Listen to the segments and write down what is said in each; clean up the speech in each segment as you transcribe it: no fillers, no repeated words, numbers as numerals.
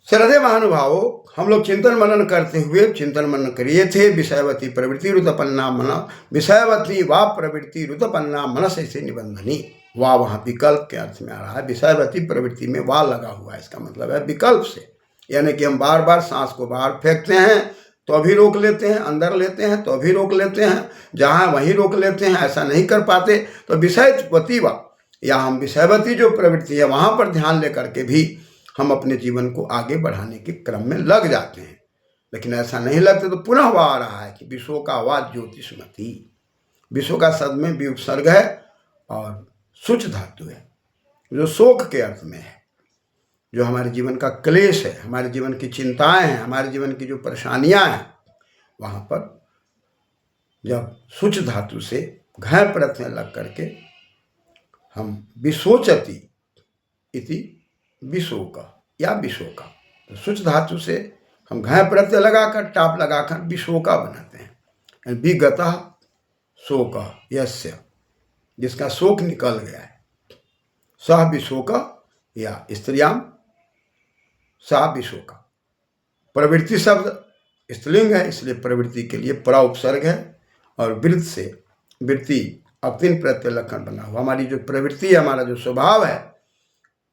श्रद्धे महानुभावों, हम लोग चिंतन मनन करते हुए चिंतन मनन करिए थे। विषयवती प्रवृत्ति रुतपन्ना मन, विषयवती वा प्रवृत्ति रुतपन्ना मनस ऐसे निबंधनी। वाह वहाँ विकल्प के अर्थ में आ रहा है। विषयवती प्रवृत्ति में वाह लगा हुआ है, इसका मतलब है विकल्प से, यानी कि हम बार बार सांस को बाहर फेंकते हैं तो अभी रोक लेते हैं, अंदर लेते हैं तो अभी रोक लेते हैं, जहाँ वहीं रोक लेते हैं, ऐसा नहीं कर पाते। तो विषयवती वा, या हम विषयवती जो प्रवृत्ति है वहाँ पर ध्यान लेकर के भी हम अपने जीवन को आगे बढ़ाने के क्रम में लग जाते हैं। लेकिन ऐसा नहीं लगते तो पुनः वह आ रहा है कि विश्व का वा ज्योतिषमती। विश्व का शब्द में विउपसर्ग है और सुच धातु है, जो शोक के अर्थ में है, जो हमारे जीवन का क्लेश है, हमारे जीवन की चिंताएं हैं, हमारे जीवन की जो परेशानियां हैं, वहाँ पर जब सुच धातु से घय प्रत्यय लग करके हम विशोचति इति विशोका या विशोका, तो सुच धातु से हम घय प्रत्यय लगाकर टाप लगाकर विशोका बनाते हैं। विगतः शोक यस्य, जिसका शोक निकल गया है, सह विशोक या स्त्रियाम सा विशोका। प्रवृत्ति शब्द स्त्रीलिंग है, इसलिए प्रवृत्ति के लिए परा उपसर्ग है और वृत्त से वृत्ति अवतीर्ण प्रत्यय लक्षण बना हुआ। हमारी जो प्रवृत्ति है, हमारा जो स्वभाव है,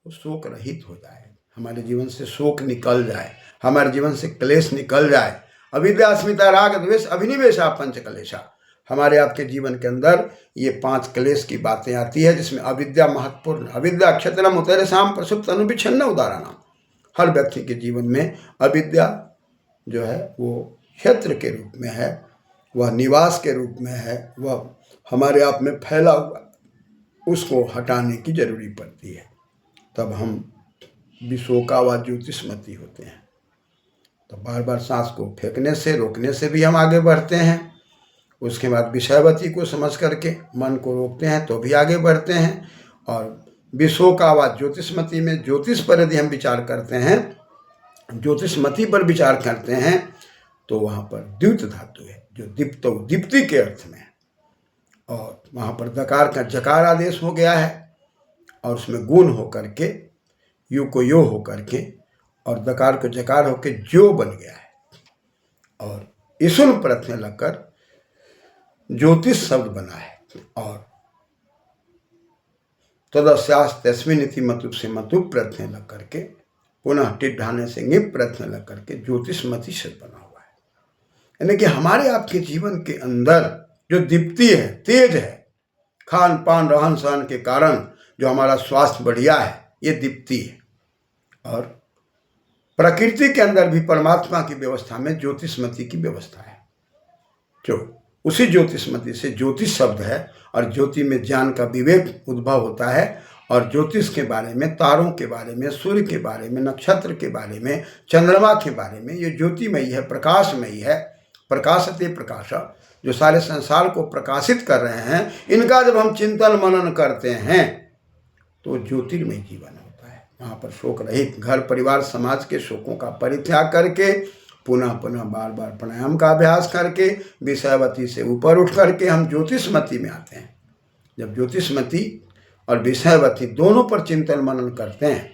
वो शोक रहित हो जाए, हमारे जीवन से शोक निकल जाए, हमारे जीवन से क्लेश निकल जाए। अविद्या अस्मिता राग द्वेष अभिनिवेशा पंच क्लेशा, हमारे आपके जीवन के अंदर ये 5 क्लेश की बातें आती है, जिसमें अविद्या महत्वपूर्ण। अविद्या क्षत्रम उतरेशाम प्रसुप्त अनुविच्छिन्न उदाहरण। हर व्यक्ति के जीवन में अविद्या जो है वो क्षेत्र के रूप में है, वह निवास के रूप में है, वह हमारे आप में फैला हुआ, उसको हटाने की जरूरी पड़ती है। तब हम विशोका व ज्योतिषमती होते हैं। तो बार बार सांस को फेंकने से, रोकने से भी हम आगे बढ़ते हैं। उसके बाद विषयवती को समझ करके मन को रोकते हैं तो भी आगे बढ़ते हैं। और विशोका व ज्योतिषमती में ज्योतिष पर यदि हम विचार करते हैं, ज्योतिषमती पर विचार करते हैं, तो वहाँ पर द्युत धातु है, जो दीप्तो दीप्ति के अर्थ में है, और वहाँ पर दकार का जकार आदेश हो गया है और उसमें गुण होकर के यू को यो होकर के और दकार को जकार होकर जो बन गया है, और ईसुन प्रत्यय लगकर ज्योतिष शब्द बना है। और तदस्यास तस्मिन इति मतुप से मतुप प्रत्यय लग करके पुनः टिड्ढाने से निप प्रत्यय लग करके ज्योतिषमती शब्द बना हुआ है। यानी कि हमारे आपके जीवन के अंदर जो दीप्ति है, तेज है, खान पान रहन सहन के कारण जो हमारा स्वास्थ्य बढ़िया है, ये दीप्ति है। और प्रकृति के अंदर भी परमात्मा की व्यवस्था में ज्योतिषमती की व्यवस्था है, जो उसी ज्योतिषमती से ज्योतिष शब्द है, और ज्योति में ज्ञान का विवेक उद्भव होता है। और ज्योतिष के बारे में, तारों के बारे में, सूर्य के बारे में, नक्षत्र के बारे में, चंद्रमा के बारे में, ये ज्योतिमयी है, प्रकाशमयी है। प्रकाशते प्रकाश, जो सारे संसार को प्रकाशित कर रहे हैं, इनका जब हम चिंतन मनन करते हैं तो ज्योतिर्मय जीवन होता है। वहाँ पर शोक रहित घर परिवार समाज के शोकों का परित्याग करके पुनः पुनः बार बार प्राणायाम का अभ्यास करके विषयवती से ऊपर उठ करके हम ज्योतिषमती में आते हैं। जब ज्योतिषमती और विषयवती दोनों पर चिंतन मनन करते हैं,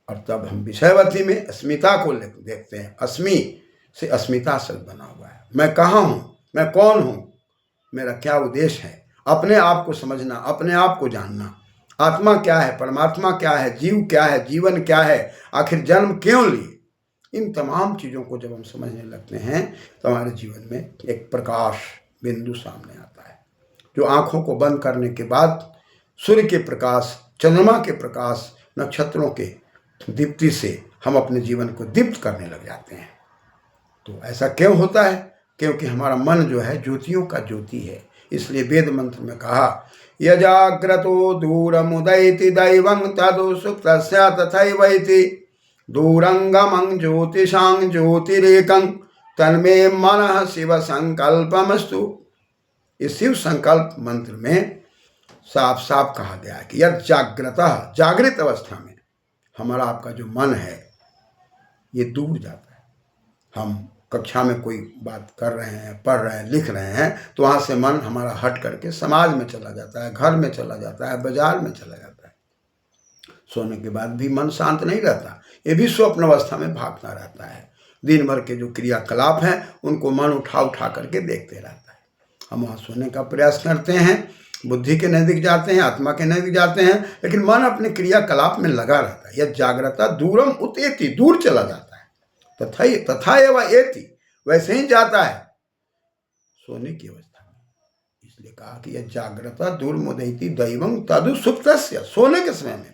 और तब हम विषयवती में अस्मिता को देखते हैं। अस्मि से अस्मिता शब्द बना हुआ है। मैं कहाँ हूँ, मैं कौन हूँ, मेरा क्या उद्देश्य है, अपने आप को समझना, अपने आप को जानना, आत्मा क्या है, परमात्मा क्या है, जीव क्या है, जीवन क्या है, आखिर जन्म क्यों लिए। इन तमाम चीज़ों को जब हम समझने लगते हैं तो हमारे जीवन में एक प्रकाश बिंदु सामने आता है, जो आँखों को बंद करने के बाद सूर्य के प्रकाश, चंद्रमा के प्रकाश, नक्षत्रों के दीप्ति से हम अपने जीवन को दीप्त करने लग जाते हैं। तो ऐसा क्यों होता है? क्योंकि हमारा मन जो है ज्योतियों का ज्योति है। इसलिए वेद मंत्र में कहा, यजाग्रतो दूरमुदयति दैवं तदु सुप्तस्य तथैवैति दूरंगमं ज्योतिषां ज्योतिरेकं तन्मे मनः शिव संकल्पमस्तु। इस शिव संकल्प मंत्र में साफ साफ कहा गया है कि यद जागृतः, जागृत अवस्था में हमारा आपका जो मन है ये दूर जाता है। हम कक्षा में कोई बात कर रहे हैं, पढ़ रहे हैं, लिख रहे हैं, तो वहाँ से मन हमारा हट करके समाज में चला जाता है, घर में चला जाता है, बाजार में चला जाता है। सोने के बाद भी मन शांत नहीं रहता, ये भी स्वप्न अवस्था में भागता रहता है। दिन भर के जो क्रियाकलाप हैं उनको मन उठा उठा करके देखते रहता है। हम वहाँ सोने का प्रयास करते हैं, बुद्धि के नजदीक जाते हैं, आत्मा के नजदीक जाते हैं, लेकिन मन अपने क्रियाकलाप में लगा रहता है। यह जागृता दूरम उतेति, दूर चला जाता है। तथा एवं एति, वैसे ही जाता है सोने की अवस्था में। इसलिए कहा कि यह जागृता दूर मुदयति दैवं तदु सुप्तस्य, सोने के समय में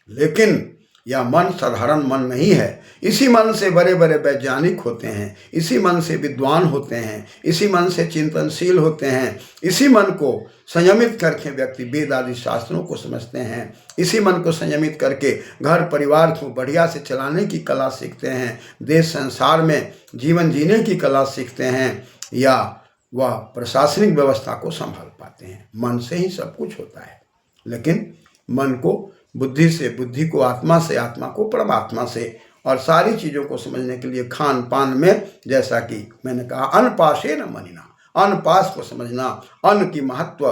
भी। लेकिन यह मन साधारण मन नहीं है। इसी मन से बड़े बड़े वैज्ञानिक होते हैं, इसी मन से विद्वान होते हैं, इसी मन से चिंतनशील होते हैं, इसी मन को संयमित करके व्यक्ति वेद आदि शास्त्रों को समझते हैं, इसी मन को संयमित करके घर परिवार को बढ़िया से चलाने की कला सीखते हैं, देश संसार में जीवन जीने की कला सीखते हैं, या वह प्रशासनिक व्यवस्था को संभाल पाते हैं। मन से ही सब कुछ होता है। लेकिन मन को बुद्धि से, बुद्धि को आत्मा से, आत्मा को परमात्मा से, और सारी चीज़ों को समझने के लिए खान पान में, जैसा कि मैंने कहा, अनपाशे न मनिना, अनपास को समझना, अन्न की महत्व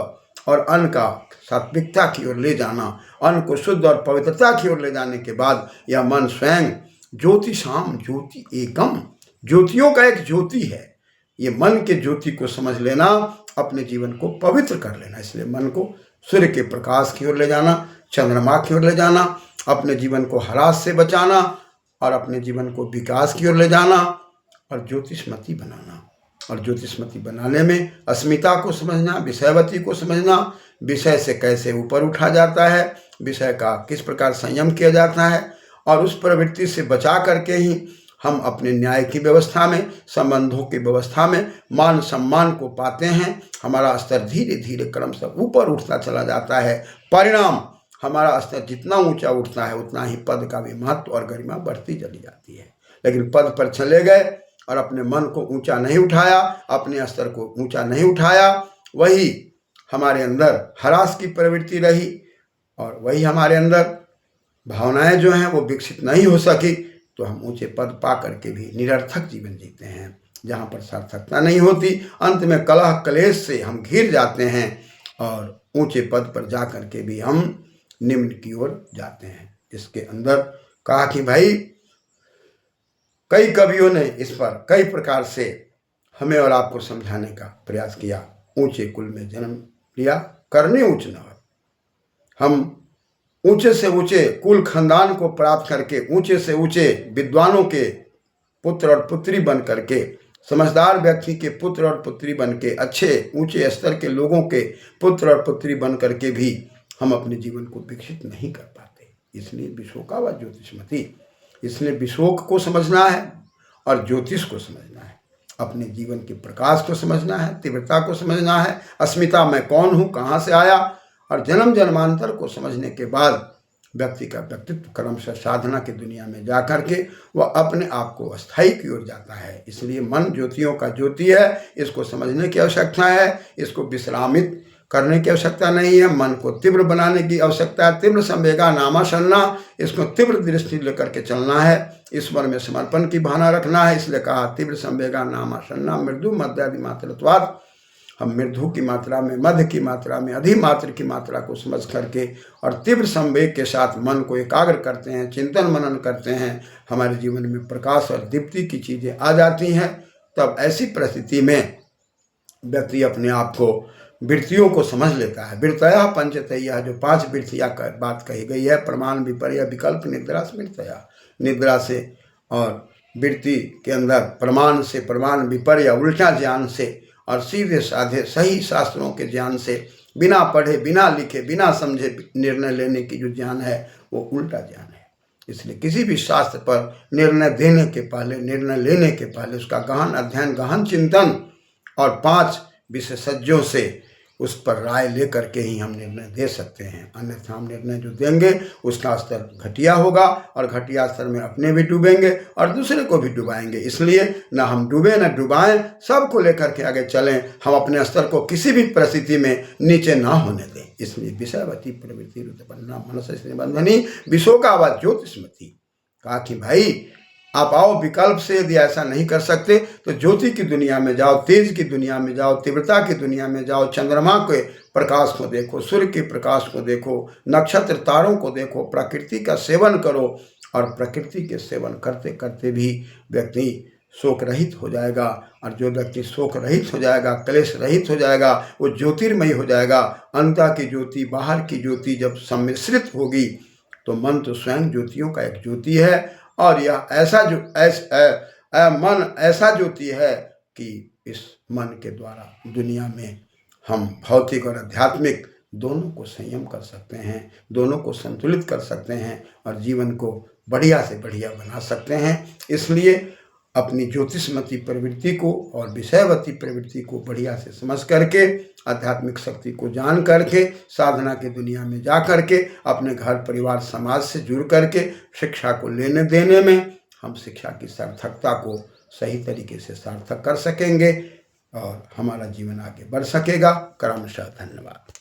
और अन्न का सात्विकता की ओर ले जाना, अन्न को शुद्ध और पवित्रता की ओर ले जाने के बाद यह मन स्वयं ज्योतिषाम ज्योति एकम, ज्योतियों का एक ज्योति है। ये मन के ज्योति को समझ लेना, अपने जीवन को पवित्र कर लेना। इसलिए मन को सूर्य के प्रकाश की ओर ले जाना, चंद्रमा की ओर ले जाना, अपने जीवन को ह्रास से बचाना और अपने जीवन को विकास की ओर ले जाना और ज्योतिषमती बनाना। और ज्योतिषमती बनाने में अस्मिता को समझना, विषयवती को समझना, विषय से कैसे ऊपर उठा जाता है, विषय का किस प्रकार संयम किया जाता है, और उस प्रवृत्ति से बचा करके ही हम अपने न्याय की व्यवस्था में, संबंधों की व्यवस्था में मान सम्मान को पाते हैं। हमारा स्तर धीरे धीरे क्रमशः ऊपर उठता चला जाता है। परिणाम, हमारा स्तर जितना ऊंचा उठता है उतना ही पद का भी महत्व और गरिमा बढ़ती चली जाती है। लेकिन पद पर चले गए और अपने मन को ऊंचा नहीं उठाया, अपने स्तर को ऊंचा नहीं उठाया, वही हमारे अंदर ह्रास की प्रवृत्ति रही और वही हमारे अंदर भावनाएं जो हैं वो विकसित नहीं हो सकी, तो हम ऊंचे पद पा करके भी निरर्थक जीवन जीते हैं, जहाँ पर सार्थकता नहीं होती। अंत में कलह कलेश से हम घिर जाते हैं और ऊंचे पद पर जा करके भी हम निम्न की ओर जाते हैं। इसके अंदर कहा कि भाई कई कवियों ने इस पर कई प्रकार से हमें और आपको समझाने का प्रयास किया। ऊंचे कुल में जन्म लिया, करने ऊंच न हो। हम ऊंचे से ऊंचे कुल खानदान को प्राप्त करके, ऊंचे से ऊंचे विद्वानों के पुत्र और पुत्री बन करके, समझदार व्यक्ति के पुत्र और पुत्री बन के, अच्छे ऊंचे स्तर के लोगों के पुत्र और पुत्री बन करके भी हम अपने जीवन को विकसित नहीं कर पाते। इसलिए विशोका व ज्योतिषमती, इसलिए विशोक को समझना है और ज्योतिष को समझना है। अपने जीवन के प्रकाश को समझना है, तीव्रता को समझना है, अस्मिता मैं कौन हूँ, कहाँ से आया, और जन्म जन्मांतर को समझने के बाद व्यक्ति का व्यक्तित्व क्रमशः साधना की दुनिया में जा करके वह अपने आप को अस्थायी की ओर जाता है। इसलिए मन ज्योतियों का ज्योति है, इसको समझने की आवश्यकता है, इसको विश्रामित करने की आवश्यकता नहीं है, मन को तीव्र बनाने की आवश्यकता है। तीव्र संवेगा नामासन्ना, इसको तीव्र दृष्टि लेकर के चलना है, ईश्वर में समर्पण की भावना रखना है। इसलिए कहा तीव्र संवेगा नामासन्ना मृदु मध्यादि मात्रत्वात्, हम मृदु की मात्रा में, मध्य की मात्रा में, अधिमात्र की मात्रा को समझ करके और तीव्र संवेग के साथ मन को एकाग्र करते हैं, चिंतन मनन करते हैं, हमारे जीवन में प्रकाश और दीप्ति की चीज़ें आ जाती हैं। तब ऐसी परिस्थिति में व्यक्ति अपने आप को, वृत्तियों को समझ लेता है। वृत्तया पंचतया, जो 5 वृत्तियाँ का बात कही गई है, प्रमाण विपर्य विकल्प निद्रा स्मृतया, निद्रा से और वृत्ति के अंदर प्रमाण से, प्रमाण विपर्य उल्टा ज्ञान से, और सीधे साधे सही शास्त्रों के ज्ञान से, बिना पढ़े, बिना लिखे, बिना समझे निर्णय लेने की जो ज्ञान है वो उल्टा ज्ञान है। इसलिए किसी भी शास्त्र पर निर्णय देने के पहले, निर्णय लेने के पहले उसका गहन अध्ययन, गहन चिंतन और 5 विशेषज्ञों से उस पर राय लेकर के ही हम निर्णय दे सकते हैं। अन्यथा हम निर्णय जो देंगे उसका स्तर घटिया होगा और घटिया स्तर में अपने भी डूबेंगे और दूसरे को भी डुबाएंगे। इसलिए न हम डूबे न डुबाएं, सबको लेकर के आगे चलें। हम अपने स्तर को किसी भी परिस्थिति में नीचे ना होने दें। इसलिए विषयवती प्रवृत्ति रुतपन्ना मनस निबंधनी विशोका ज्योतिषमती, कहा कि भाई आप आओ विकल्प से, यदि ऐसा नहीं कर सकते तो ज्योति की दुनिया में जाओ, तेज की दुनिया में जाओ, तीव्रता की दुनिया में जाओ, चंद्रमा के प्रकाश को देखो, सूर्य के प्रकाश को देखो, नक्षत्र तारों को देखो, प्रकृति का सेवन करो और प्रकृति के सेवन करते करते भी व्यक्ति शोक रहित हो जाएगा। और जो व्यक्ति शोक रहित हो जाएगा, क्लेश रहित हो जाएगा, वो ज्योतिर्मयी हो जाएगा। अंतर की ज्योति, बाहर की ज्योति जब सम्मिश्रित होगी तो मन तो स्वयं ज्योतियों का एक ज्योति है। और यह ऐसा जो मन ऐसा ज्योति है कि इस मन के द्वारा दुनिया में हम भौतिक और आध्यात्मिक दोनों को संयम कर सकते हैं, दोनों को संतुलित कर सकते हैं और जीवन को बढ़िया से बढ़िया बना सकते हैं। इसलिए अपनी ज्योतिषमती प्रवृत्ति को और विषयवती प्रवृत्ति को बढ़िया से समझ करके, आध्यात्मिक शक्ति को जान करके, साधना की दुनिया में जा करके, अपने घर परिवार समाज से जुड़ करके शिक्षा को लेने देने में हम शिक्षा की सार्थकता को सही तरीके से सार्थक कर सकेंगे और हमारा जीवन आगे बढ़ सकेगा। क्रमशः धन्यवाद।